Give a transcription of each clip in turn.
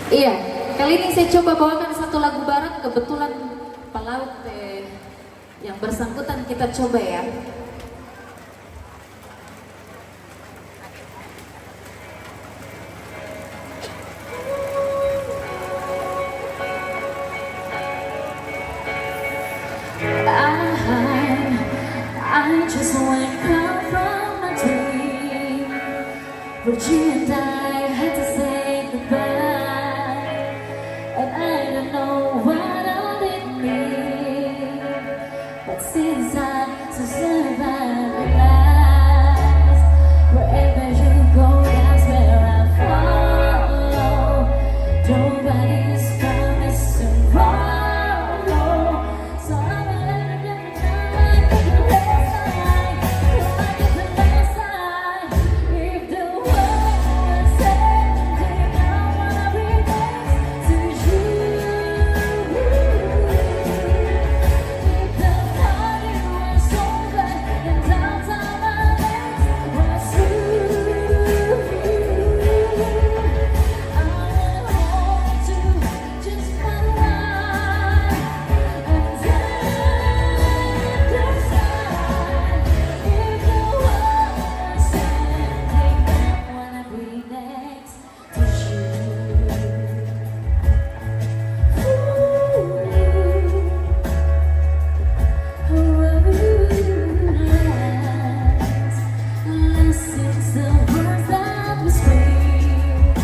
Iya, kali ini saya coba bawakan satu lagu barat, kebetulan pelaut yang bersangkutan kita coba ya. I just wake up from my dream. But you and I had to say goodbye, and I don't know what all it means. But since I survive the lies, wherever you go, that's where I follow. Nobody's promised tomorrow, so I'm gonna get the time, get the last time, get the last time. If the world was ending, I wanna be next to you. If the party was over and downtown my legs was through, I would hold you just for a while and then decide. If the world was ending, I wanna be next to since the words that we speak,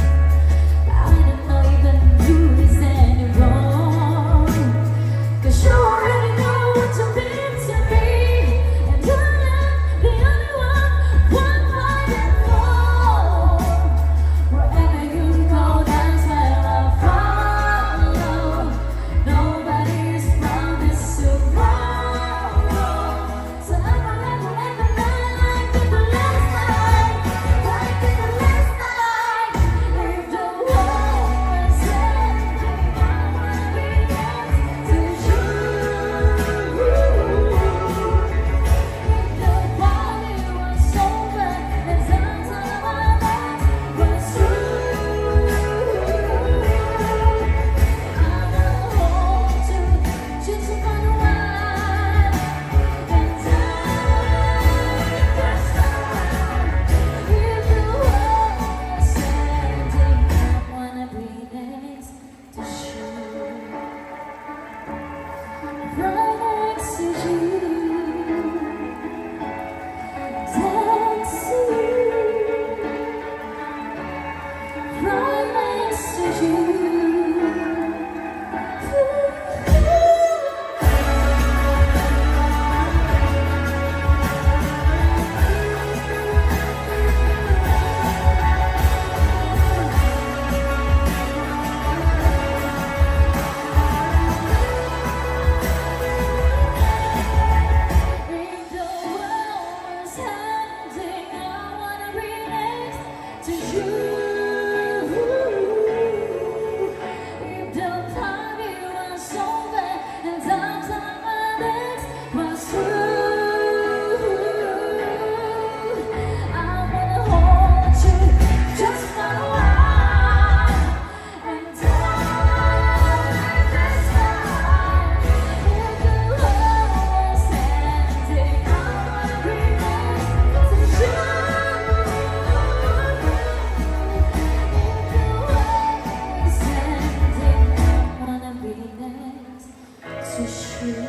I don't know even who is any wrong. 'Cause you already know what you mean to me, and I am the only one fighting for. Wherever you go, that's where I follow. Nobody's promised tomorrow, so I'm gonna live the night, get the last night, right, get the last night. If the world was ending, I wanna be next to you. If the party was over and downtown my legs was through, I will hold you just for a while and take your time. If the world was ending, I wanna be next to you, right next to you, next to you, right next to you. If the world was ending, I wanna be next to you. If the party was over and downtown my legs was through, I wanna hold you just for a while and take this time. If the world was ending, I wanna be next to you. If the world was ending, I wanna be next to you.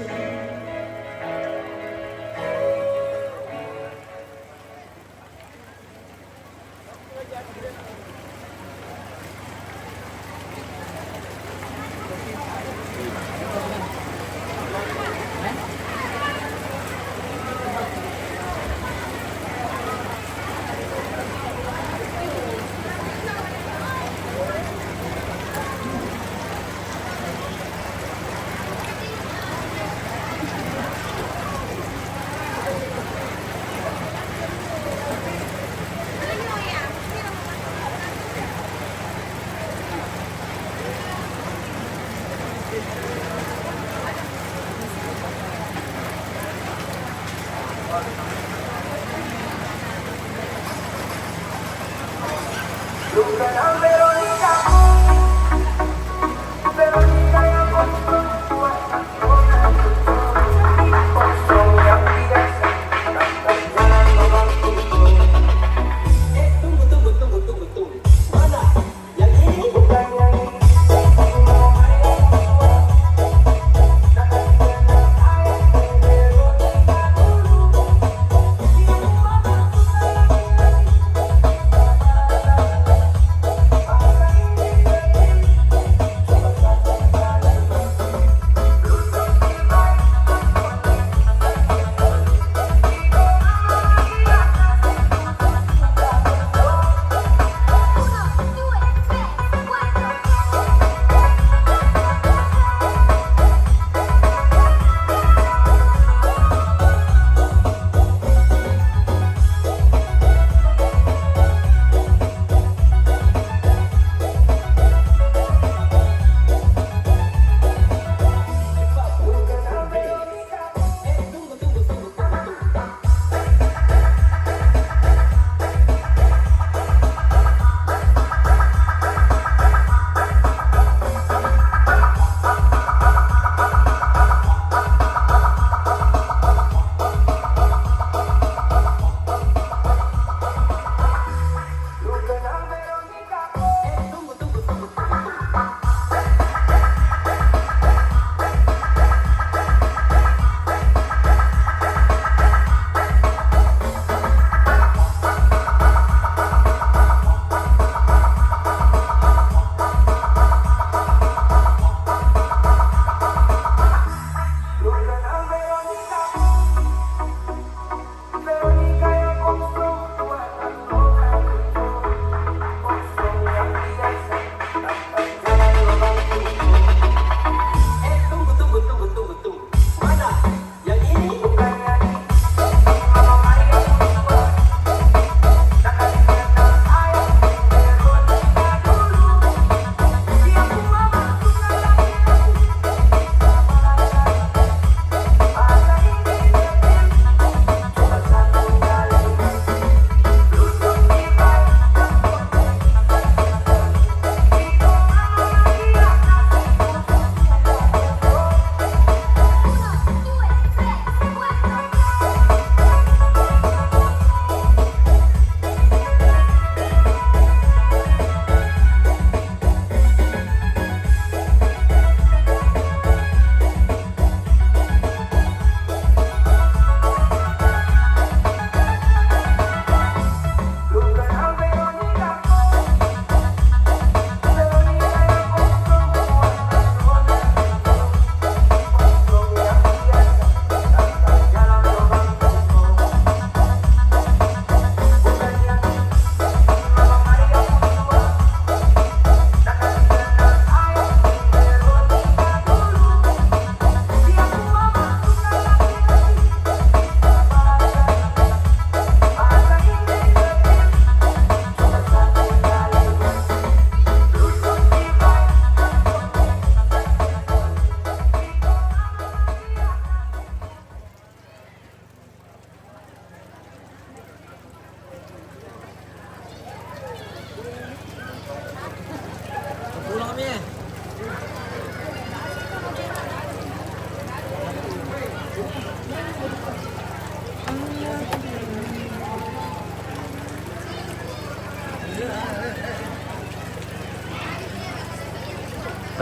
Lucharán Verónica, Verónica ya con tu fuerza, con son mi amiga, tunggu. Mana? Yang ini bukan yang ini.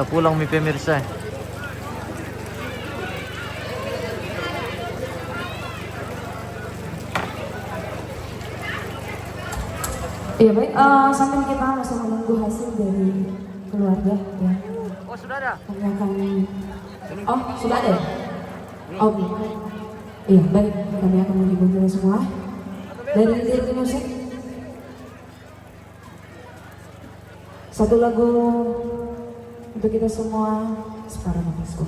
Kita pulang mi pemirsa. Iya baik, sambil kita masih menunggu hasil dari keluarga ya. Oh sudah ada? Kami akan, oh sudah ada? Oke. Iya baik, kami akan menghibur semua dari Dirti Musik. Satu lagu untuk kita semua, Separuh Nafasku.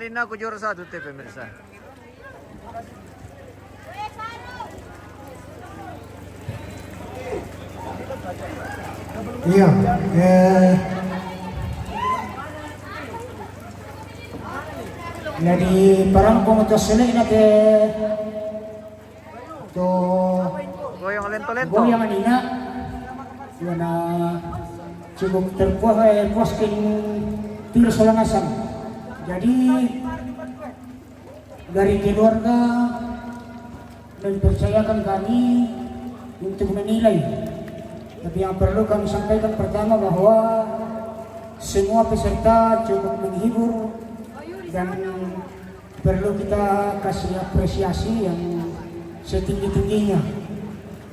Kemarin aku juara 1 pemirsa. Iya, dari parang pengutus ini nate to Goyang lento-lento. goyangan ina ya na cukup terpuaskan tidak selangasan. Jadi dari keluarga mempercayakan kami untuk menilai. Tapi yang perlu kami sampaikan pertama bahwa semua peserta cukup menghibur dan perlu kita kasih apresiasi yang setinggi-tingginya.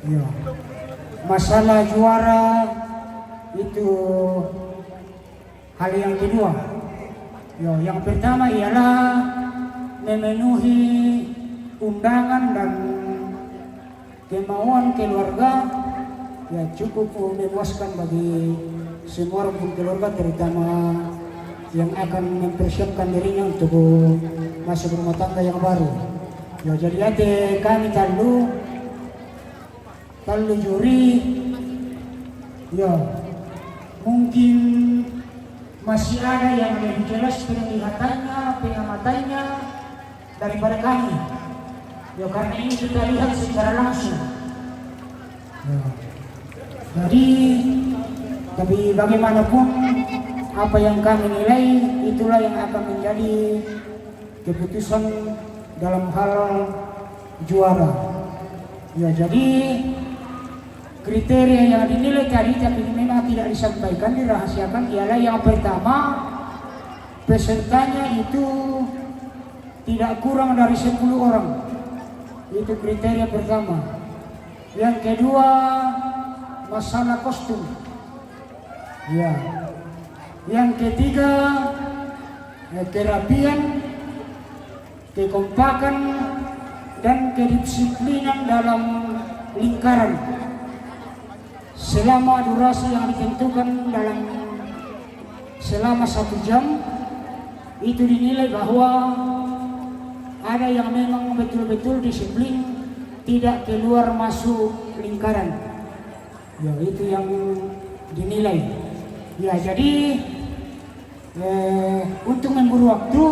Ya. Masalah juara itu hal yang kedua. Ya, yang pertama ialah memenuhi undangan dan kemauan keluarga, ya cukup memuaskan bagi semua rukun keluarga, terutama yang akan mempersiapkan dirinya untuk masuk rumah tangga yang baru. Ya, jadi ada kami talu juri, ya mungkin masih ada yang lebih jelas penglihatannya, pengamatannya daripada kami. Ya, karena ini kita lihat secara langsung. Ya. Jadi, tapi bagaimanapun apa yang kami nilai itulah yang akan menjadi keputusan dalam hal juara. Ya, jadi kriteria yang dinilai tadi tapi memang tidak disampaikan, dirahasiakan ialah yang pertama, pesertanya itu tidak kurang dari 10 orang. Itu kriteria pertama. Yang kedua, masalah kostum. Ya. Yang ketiga, kerapian, kekompakan dan kedisiplinan dalam lingkaran selama durasi yang ditentukan dalam selama 1 jam. Itu dinilai bahwa ada yang memang betul-betul disiplin, tidak keluar masuk lingkaran. Ya, itu yang dinilai. Ya, jadi untuk memburu waktu,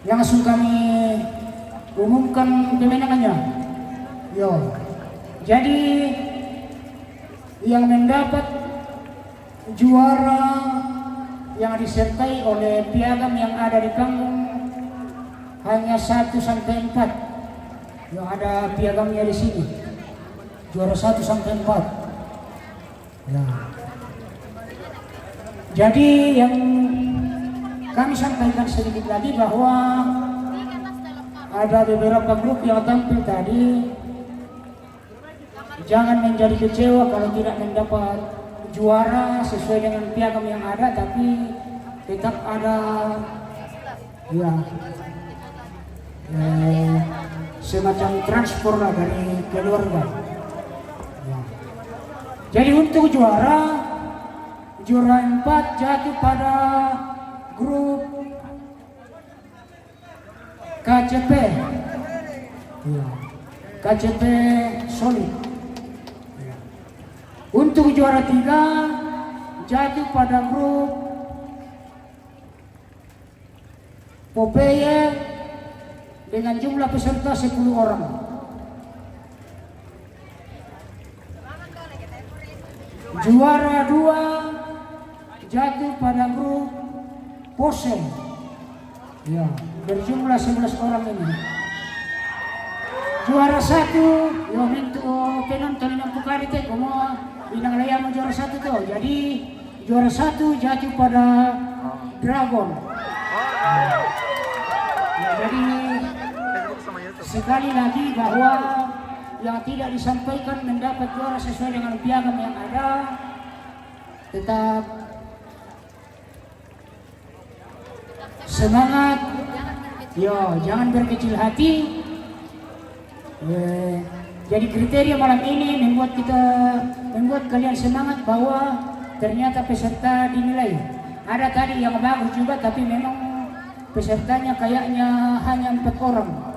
langsung kami umumkan kemenangannya. Ya, jadi yang mendapat juara yang disertai oleh piagam yang ada di panggung hanya 1 sampai 4. Yang ada piagamnya di sini. Juara 1 sampai 4. Ya. Jadi yang kami sampaikan sedikit lagi bahwa ada beberapa grup yang tampil tadi. Jangan menjadi kecewa kalau tidak mendapat juara sesuai dengan piagam yang ada, tapi tetap ada ya semacam transfer lah dari keluarga. Ya. Jadi untuk juara 4 jatuh pada grup KCP. Ya. KCP Solid. Ya. Untuk juara 3 jatuh pada grup Popeye dengan jumlah peserta 10 orang. Juara 2 jatuh pada grup Posen. Ya, berjumlah 11 orang ini. Juara 1 yo mintu penonton yang pukari teh komo bilang layam juara 1 tuh. Jadi juara 1 jatuh pada Dragon. Ya, jadi sekali lagi bahwa yang tidak disampaikan mendapat juara sesuai dengan piagam yang ada, tetap semangat, yo jangan berkecil hati. Jadi kriteria malam ini membuat kalian semangat bahwa ternyata peserta dinilai. Ada tadi yang bagus juga, tapi memang pesertanya kayaknya hanya 4 orang.